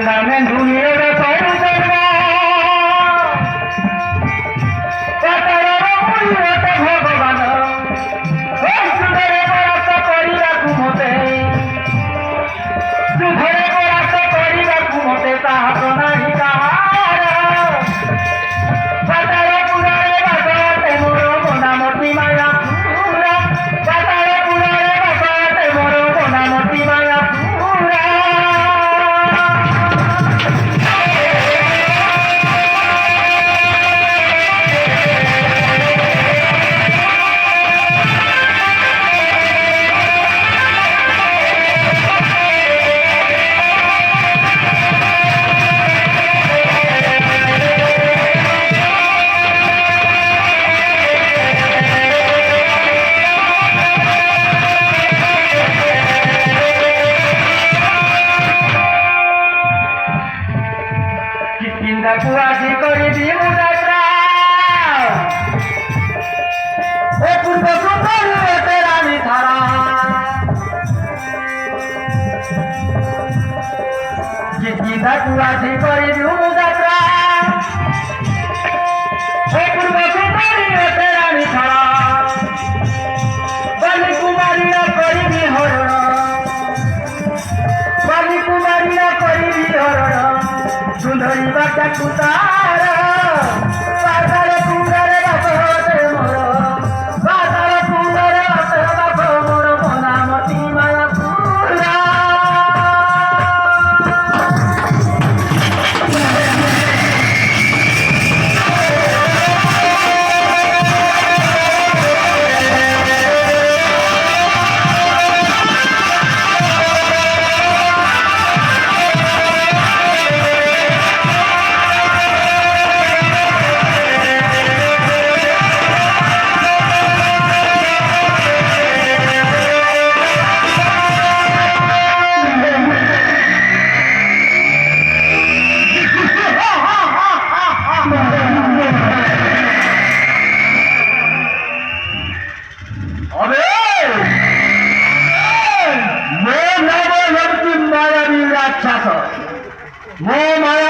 में दुनिया में पौड़ करवा पतरा मुझे भगवान सुधरे बरस करिया कुमते सुधरे बरस करिया कुमते साहस नहीं कहार पतरा पुरारे बसते मोर मोना मोटी माया पूरा पतरा पुरारे बसते मोर मोना मोटी माया पूरा চিন্তাকু আজি কৰি দিম যাত্ৰা এ পূৰ্ব সুন্দৰী তেৰানি ধাৰা চিন্তাকু আজি কৰি দিম যাত্ৰা এ পূৰ্ব সুন্দৰী তেৰানি ধাৰা বালি কুমাৰী কৰিবি হৰণ বালি কুমাৰী কৰিবি হৰণ सुंदरी बाटा कुतार बाजार पुंगरे बापे मोर बाजार पुंगरे बापे मोर मोना मती माया पूरा मो माया